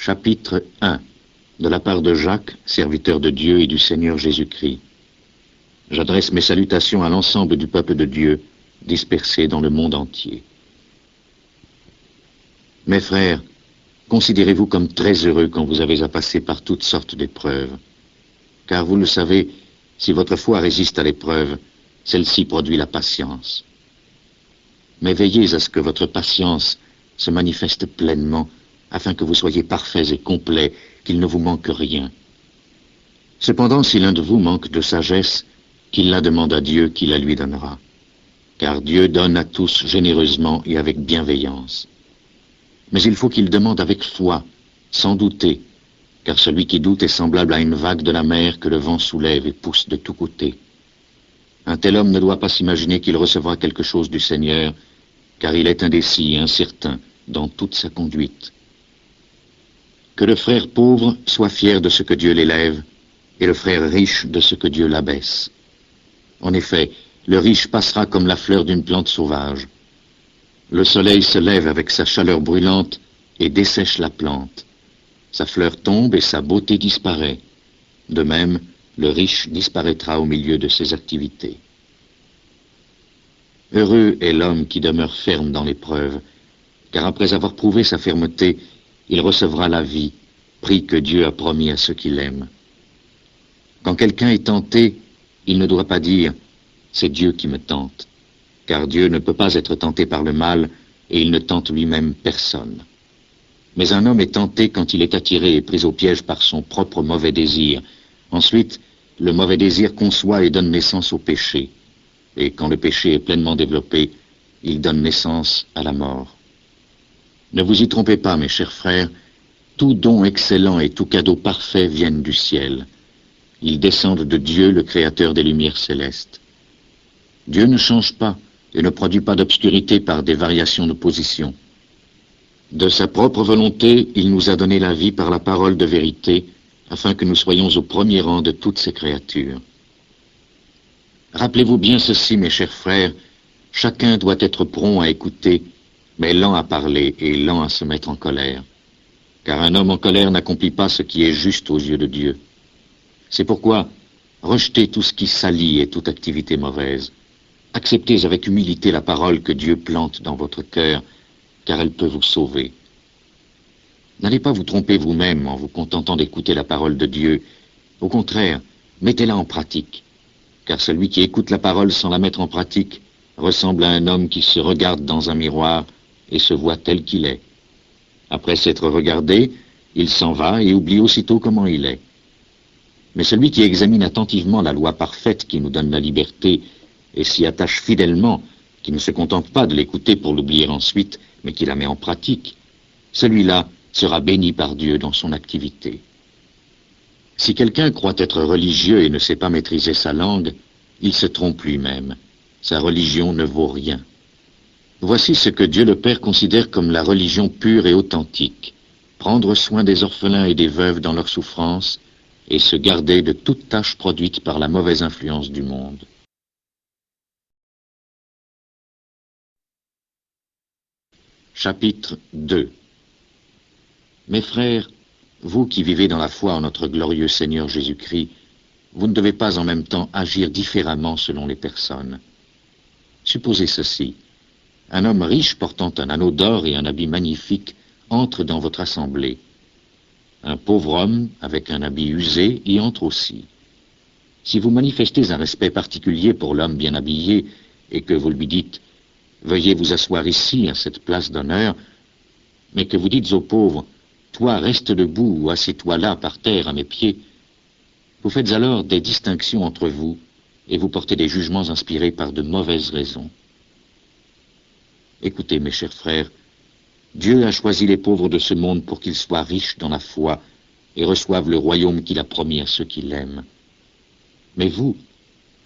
Chapitre 1. De la part de Jacques, serviteur de Dieu et du Seigneur Jésus-Christ. J'adresse mes salutations à l'ensemble du peuple de Dieu, dispersé dans le monde entier. Mes frères, considérez-vous comme très heureux quand vous avez à passer par toutes sortes d'épreuves. Car vous le savez, si votre foi résiste à l'épreuve, celle-ci produit la patience. Mais veillez à ce que votre patience se manifeste pleinement, afin que vous soyez parfaits et complets, qu'il ne vous manque rien. Cependant, si l'un de vous manque de sagesse, qu'il la demande à Dieu, qui la lui donnera. Car Dieu donne à tous généreusement et avec bienveillance. Mais il faut qu'il demande avec foi, sans douter, car celui qui doute est semblable à une vague de la mer que le vent soulève et pousse de tous côtés. Un tel homme ne doit pas s'imaginer qu'il recevra quelque chose du Seigneur, car il est indécis et incertain dans toute sa conduite. Que le frère pauvre soit fier de ce que Dieu l'élève, et le frère riche de ce que Dieu l'abaisse. En effet, le riche passera comme la fleur d'une plante sauvage. Le soleil se lève avec sa chaleur brûlante et dessèche la plante. Sa fleur tombe et sa beauté disparaît. De même, le riche disparaîtra au milieu de ses activités. Heureux est l'homme qui demeure ferme dans l'épreuve, car après avoir prouvé sa fermeté, il recevra la vie, prix que Dieu a promis à ceux qui l'aiment. Quand quelqu'un est tenté, il ne doit pas dire « c'est Dieu qui me tente », car Dieu ne peut pas être tenté par le mal et il ne tente lui-même personne. Mais un homme est tenté quand il est attiré et pris au piège par son propre mauvais désir. Ensuite, le mauvais désir conçoit et donne naissance au péché. Et quand le péché est pleinement développé, il donne naissance à la mort. Ne vous y trompez pas, mes chers frères, tout don excellent et tout cadeau parfait viennent du ciel. Ils descendent de Dieu, le Créateur des lumières célestes. Dieu ne change pas et ne produit pas d'obscurité par des variations de position. De sa propre volonté, il nous a donné la vie par la parole de vérité, afin que nous soyons au premier rang de toutes ces créatures. Rappelez-vous bien ceci, mes chers frères, chacun doit être prompt à écouter, mais lent à parler et lent à se mettre en colère. Car un homme en colère n'accomplit pas ce qui est juste aux yeux de Dieu. C'est pourquoi, rejetez tout ce qui salit et toute activité mauvaise. Acceptez avec humilité la parole que Dieu plante dans votre cœur, car elle peut vous sauver. N'allez pas vous tromper vous-même en vous contentant d'écouter la parole de Dieu. Au contraire, mettez-la en pratique. Car celui qui écoute la parole sans la mettre en pratique ressemble à un homme qui se regarde dans un miroir et se voit tel qu'il est. Après s'être regardé, il s'en va et oublie aussitôt comment il est. Mais celui qui examine attentivement la loi parfaite qui nous donne la liberté et s'y attache fidèlement, qui ne se contente pas de l'écouter pour l'oublier ensuite, mais qui la met en pratique, celui-là sera béni par Dieu dans son activité. Si quelqu'un croit être religieux et ne sait pas maîtriser sa langue, il se trompe lui-même. Sa religion ne vaut rien. Voici ce que Dieu le Père considère comme la religion pure et authentique. Prendre soin des orphelins et des veuves dans leur souffrance et se garder de toute tâche produite par la mauvaise influence du monde. Chapitre 2. Mes frères, vous qui vivez dans la foi en notre glorieux Seigneur Jésus-Christ, vous ne devez pas en même temps agir différemment selon les personnes. Supposez ceci. Un homme riche portant un anneau d'or et un habit magnifique entre dans votre assemblée. Un pauvre homme, avec un habit usé, y entre aussi. Si vous manifestez un respect particulier pour l'homme bien habillé et que vous lui dites « Veuillez vous asseoir ici, à cette place d'honneur », mais que vous dites au pauvre « Toi, reste debout ou assieds-toi là, par terre, à mes pieds », vous faites alors des distinctions entre vous et vous portez des jugements inspirés par de mauvaises raisons. Écoutez, mes chers frères, Dieu a choisi les pauvres de ce monde pour qu'ils soient riches dans la foi et reçoivent le royaume qu'il a promis à ceux qui l'aiment. Mais vous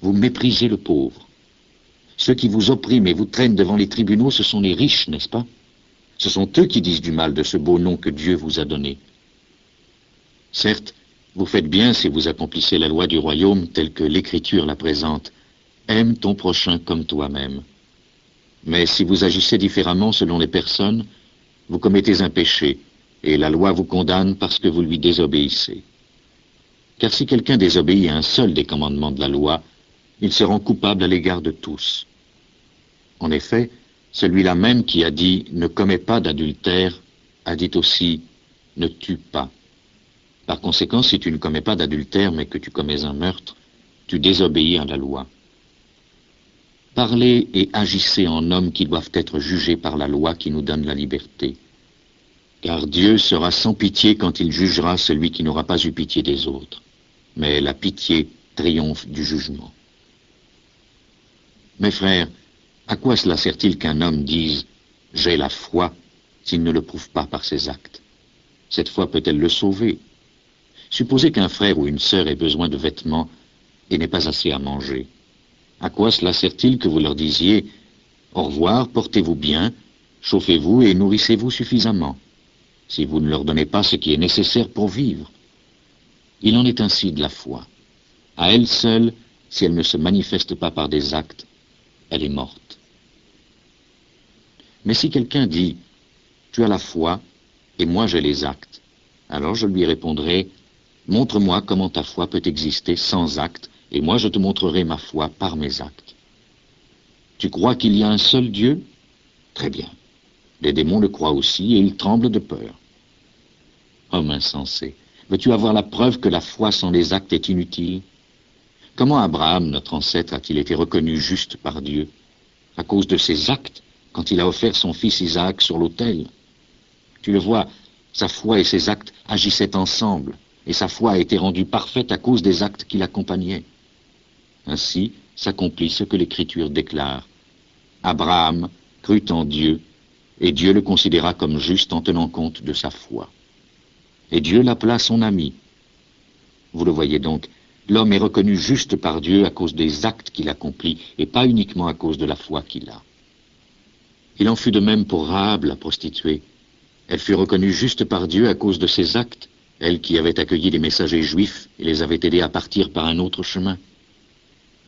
méprisez le pauvre. Ceux qui vous oppriment et vous traînent devant les tribunaux, ce sont les riches, n'est-ce pas? Ce sont eux qui disent du mal de ce beau nom que Dieu vous a donné. Certes, vous faites bien si vous accomplissez la loi du royaume telle que l'Écriture la présente. Aime ton prochain comme toi-même. Mais si vous agissez différemment selon les personnes, vous commettez un péché, et la loi vous condamne parce que vous lui désobéissez. Car si quelqu'un désobéit à un seul des commandements de la loi, il se rend coupable à l'égard de tous. En effet, celui-là même qui a dit « ne commets pas d'adultère » a dit aussi « ne tue pas ». Par conséquent, si tu ne commets pas d'adultère mais que tu commets un meurtre, tu désobéis à la loi. Parlez et agissez en hommes qui doivent être jugés par la loi qui nous donne la liberté. Car Dieu sera sans pitié quand il jugera celui qui n'aura pas eu pitié des autres. Mais la pitié triomphe du jugement. Mes frères, à quoi cela sert-il qu'un homme dise « j'ai la foi » s'il ne le prouve pas par ses actes? Cette foi peut-elle le sauver? Supposez qu'un frère ou une sœur ait besoin de vêtements et n'ait pas assez à manger. À quoi cela sert-il que vous leur disiez « au revoir, portez-vous bien, chauffez-vous et nourrissez-vous suffisamment » si vous ne leur donnez pas ce qui est nécessaire pour vivre? Il en est ainsi de la foi. À elle seule, si elle ne se manifeste pas par des actes, elle est morte. Mais si quelqu'un dit « tu as la foi et moi j'ai les actes », alors je lui répondrai « montre-moi comment ta foi peut exister sans actes, et moi je te montrerai ma foi par mes actes. » Tu crois qu'il y a un seul Dieu? Très bien. Les démons le croient aussi et ils tremblent de peur. Homme insensé, veux-tu avoir la preuve que la foi sans les actes est inutile? Comment Abraham, notre ancêtre, a-t-il été reconnu juste par Dieu? À cause de ses actes, quand il a offert son fils Isaac sur l'autel. Tu le vois, sa foi et ses actes agissaient ensemble, et sa foi a été rendue parfaite à cause des actes qui l'accompagnaient. Ainsi s'accomplit ce que l'Écriture déclare. Abraham crut en Dieu, et Dieu le considéra comme juste en tenant compte de sa foi. Et Dieu l'appela son ami. Vous le voyez donc, l'homme est reconnu juste par Dieu à cause des actes qu'il accomplit, et pas uniquement à cause de la foi qu'il a. Il en fut de même pour Rahab, la prostituée. Elle fut reconnue juste par Dieu à cause de ses actes, elle qui avait accueilli les messagers juifs et les avait aidés à partir par un autre chemin.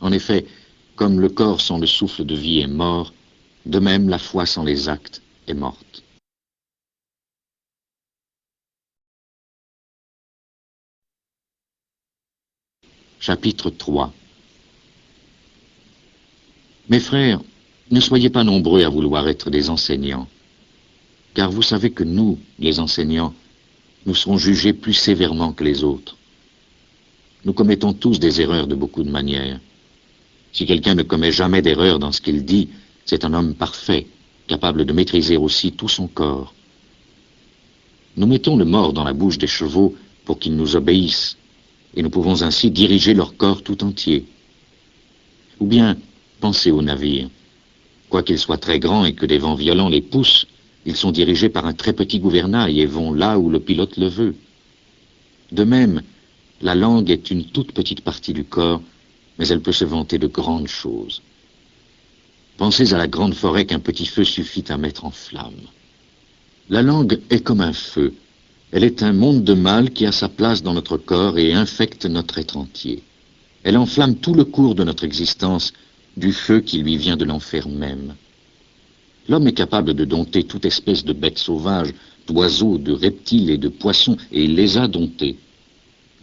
En effet, comme le corps sans le souffle de vie est mort, de même la foi sans les actes est morte. Chapitre 3. Mes frères, ne soyez pas nombreux à vouloir être des enseignants, car vous savez que nous, les enseignants, nous serons jugés plus sévèrement que les autres. Nous commettons tous des erreurs de beaucoup de manières. Si quelqu'un ne commet jamais d'erreur dans ce qu'il dit, c'est un homme parfait, capable de maîtriser aussi tout son corps. Nous mettons le mort dans la bouche des chevaux pour qu'ils nous obéissent, et nous pouvons ainsi diriger leur corps tout entier. Ou bien, pensez aux navires. Quoiqu'ils soient très grands et que des vents violents les poussent, ils sont dirigés par un très petit gouvernail et vont là où le pilote le veut. De même, la langue est une toute petite partie du corps, mais elle peut se vanter de grandes choses. Pensez à la grande forêt qu'un petit feu suffit à mettre en flamme. La langue est comme un feu. Elle est un monde de mal qui a sa place dans notre corps et infecte notre être entier. Elle enflamme tout le cours de notre existence du feu qui lui vient de l'enfer même. L'homme est capable de dompter toute espèce de bêtes sauvages, d'oiseaux, de reptiles et de poissons, et il les a domptés.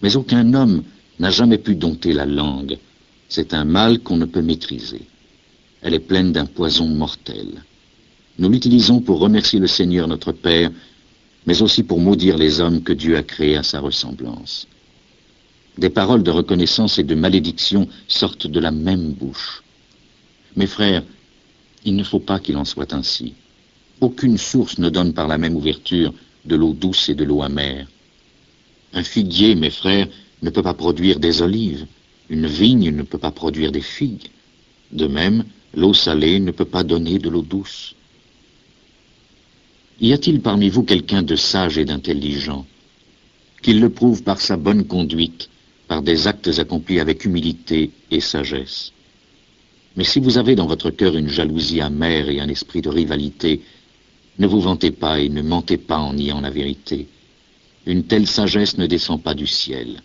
Mais aucun homme n'a jamais pu dompter la langue. C'est un mal qu'on ne peut maîtriser. Elle est pleine d'un poison mortel. Nous l'utilisons pour remercier le Seigneur notre Père, mais aussi pour maudire les hommes que Dieu a créés à sa ressemblance. Des paroles de reconnaissance et de malédiction sortent de la même bouche. Mes frères, il ne faut pas qu'il en soit ainsi. Aucune source ne donne par la même ouverture de l'eau douce et de l'eau amère. Un figuier, mes frères, ne peut pas produire des olives. Une vigne ne peut pas produire des figues. De même, l'eau salée ne peut pas donner de l'eau douce. Y a-t-il parmi vous quelqu'un de sage et d'intelligent? Qu'il le prouve par sa bonne conduite, par des actes accomplis avec humilité et sagesse. Mais si vous avez dans votre cœur une jalousie amère et un esprit de rivalité, ne vous vantez pas et ne mentez pas en niant la vérité. Une telle sagesse ne descend pas du ciel.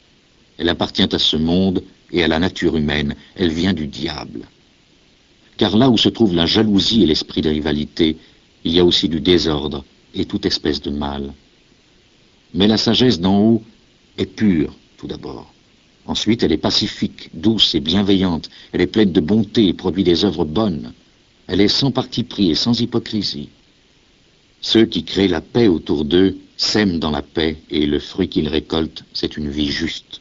Elle appartient à ce monde et à la nature humaine. Elle vient du diable. Car là où se trouve la jalousie et l'esprit de rivalité, il y a aussi du désordre et toute espèce de mal. Mais la sagesse d'en haut est pure, tout d'abord. Ensuite, elle est pacifique, douce et bienveillante. Elle est pleine de bonté et produit des œuvres bonnes. Elle est sans parti pris et sans hypocrisie. Ceux qui créent la paix autour d'eux sèment dans la paix, et le fruit qu'ils récoltent, c'est une vie juste.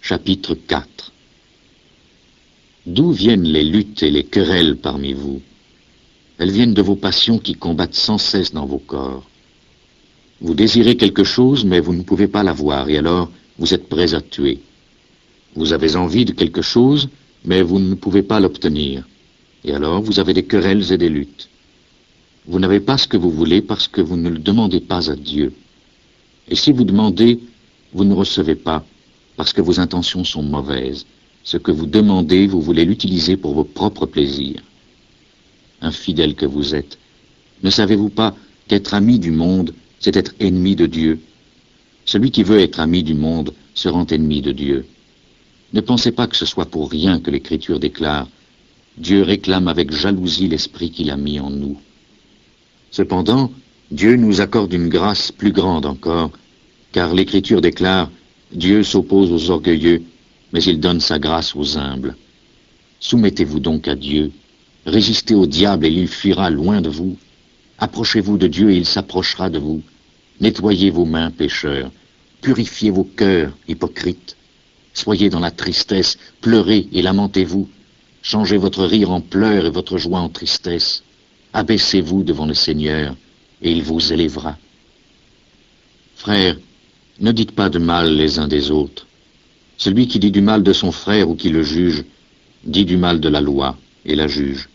Chapitre 4. D'où viennent les luttes et les querelles parmi vous? Elles viennent de vos passions qui combattent sans cesse dans vos corps. Vous désirez quelque chose, mais vous ne pouvez pas l'avoir, et alors vous êtes prêts à tuer. Vous avez envie de quelque chose, mais vous ne pouvez pas l'obtenir, et alors vous avez des querelles et des luttes. Vous n'avez pas ce que vous voulez parce que vous ne le demandez pas à Dieu. Et si vous demandez, vous ne recevez pas, parce que vos intentions sont mauvaises. Ce que vous demandez, vous voulez l'utiliser pour vos propres plaisirs. Infidèles que vous êtes, ne savez-vous pas qu'être ami du monde, c'est être ennemi de Dieu? Celui qui veut être ami du monde se rend ennemi de Dieu. Ne pensez pas que ce soit pour rien que l'Écriture déclare « Dieu réclame avec jalousie l'esprit qu'il a mis en nous ». Cependant, Dieu nous accorde une grâce plus grande encore, car l'Écriture déclare « Dieu s'oppose aux orgueilleux, mais il donne sa grâce aux humbles ». Soumettez-vous donc à Dieu, résistez au diable et il fuira loin de vous. Approchez-vous de Dieu et il s'approchera de vous. Nettoyez vos mains, pécheurs, purifiez vos cœurs, hypocrites. Soyez dans la tristesse, pleurez et lamentez-vous. Changez votre rire en pleurs et votre joie en tristesse. Abaissez-vous devant le Seigneur, et il vous élèvera. Frères, ne dites pas de mal les uns des autres. Celui qui dit du mal de son frère ou qui le juge, dit du mal de la loi et la juge.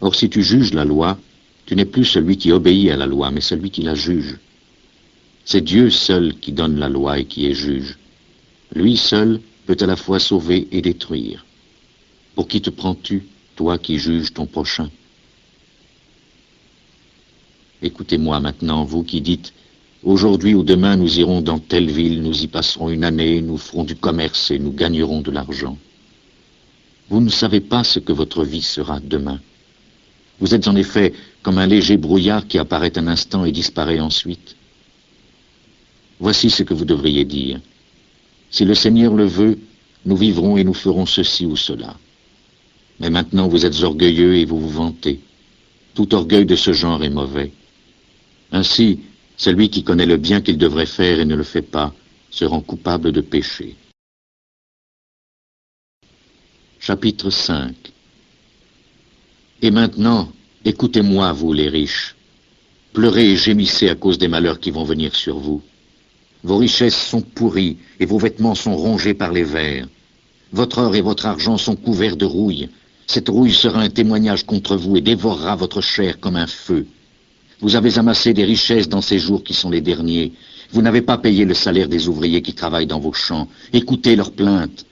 Or, si tu juges la loi, tu n'es plus celui qui obéit à la loi, mais celui qui la juge. C'est Dieu seul qui donne la loi et qui est juge. Lui seul peut à la fois sauver et détruire. Pour qui te prends-tu, toi qui juges ton prochain? Écoutez-moi maintenant, vous qui dites « Aujourd'hui ou demain nous irons dans telle ville, nous y passerons une année, nous ferons du commerce et nous gagnerons de l'argent. » Vous ne savez pas ce que votre vie sera demain. Vous êtes en effet comme un léger brouillard qui apparaît un instant et disparaît ensuite. Voici ce que vous devriez dire. Si le Seigneur le veut, nous vivrons et nous ferons ceci ou cela. Mais maintenant vous êtes orgueilleux et vous vous vantez. Tout orgueil de ce genre est mauvais. Ainsi, celui qui connaît le bien qu'il devrait faire et ne le fait pas, se rend coupable de péché. Chapitre 5. Et maintenant, écoutez-moi, vous les riches. Pleurez et gémissez à cause des malheurs qui vont venir sur vous. Vos richesses sont pourries et vos vêtements sont rongés par les vers. Votre or et votre argent sont couverts de rouille. Cette rouille sera un témoignage contre vous et dévorera votre chair comme un feu. Vous avez amassé des richesses dans ces jours qui sont les derniers. Vous n'avez pas payé le salaire des ouvriers qui travaillent dans vos champs. Écoutez leurs plaintes.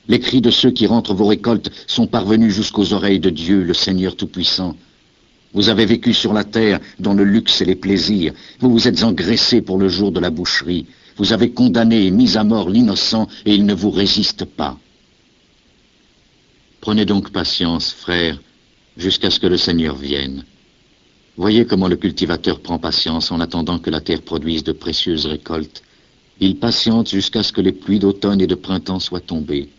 Les cris de ceux qui rentrent vos récoltes sont parvenus jusqu'aux oreilles de Dieu, le Seigneur Tout-Puissant. Vous avez vécu sur la terre dans le luxe et les plaisirs. Vous vous êtes engraissés pour le jour de la boucherie. Vous avez condamné et mis à mort l'innocent et il ne vous résiste pas. Prenez donc patience, frères, jusqu'à ce que le Seigneur vienne. Voyez comment le cultivateur prend patience en attendant que la terre produise de précieuses récoltes. Il patiente jusqu'à ce que les pluies d'automne et de printemps soient tombées.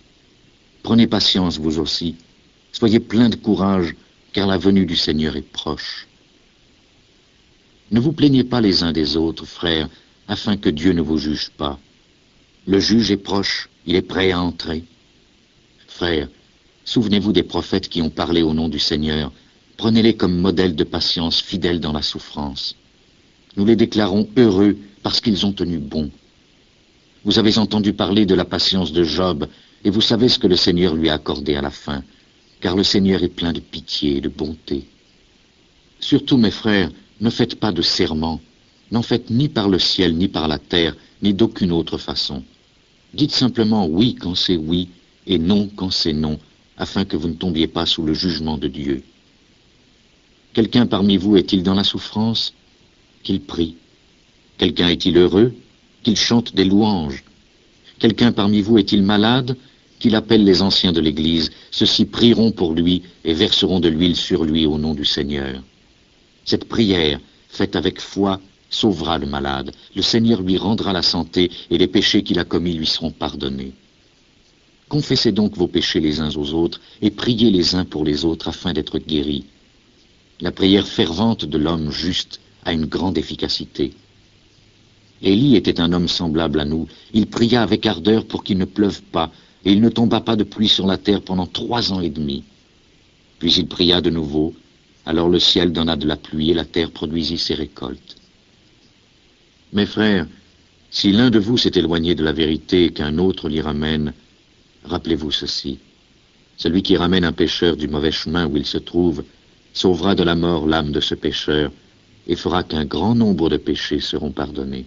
Prenez patience, vous aussi. Soyez pleins de courage, car la venue du Seigneur est proche. Ne vous plaignez pas les uns des autres, frères, afin que Dieu ne vous juge pas. Le juge est proche, il est prêt à entrer. Frères, souvenez-vous des prophètes qui ont parlé au nom du Seigneur. Prenez-les comme modèles de patience fidèles dans la souffrance. Nous les déclarons heureux parce qu'ils ont tenu bon. Vous avez entendu parler de la patience de Job, et vous savez ce que le Seigneur lui a accordé à la fin, car le Seigneur est plein de pitié et de bonté. Surtout, mes frères, ne faites pas de serment, n'en faites ni par le ciel, ni par la terre, ni d'aucune autre façon. Dites simplement oui quand c'est oui, et non quand c'est non, afin que vous ne tombiez pas sous le jugement de Dieu. Quelqu'un parmi vous est-il dans la souffrance? Qu'il prie. Quelqu'un est-il heureux? Qu'il chante des louanges. Quelqu'un parmi vous est-il malade? qu'il appelle les anciens de l'Église. Ceux-ci prieront pour lui et verseront de l'huile sur lui au nom du Seigneur. Cette prière, faite avec foi, sauvera le malade. Le Seigneur lui rendra la santé et les péchés qu'il a commis lui seront pardonnés. Confessez donc vos péchés les uns aux autres et priez les uns pour les autres afin d'être guéris. La prière fervente de l'homme juste a une grande efficacité. Élie était un homme semblable à nous. Il pria avec ardeur pour qu'il ne pleuve pas, et il ne tomba pas de pluie sur la terre pendant 3 ans et demi. Puis il pria de nouveau, alors le ciel donna de la pluie et la terre produisit ses récoltes. Mes frères, si l'un de vous s'est éloigné de la vérité et qu'un autre l'y ramène, rappelez-vous ceci. Celui qui ramène un pécheur du mauvais chemin où il se trouve sauvera de la mort l'âme de ce pécheur et fera qu'un grand nombre de péchés seront pardonnés.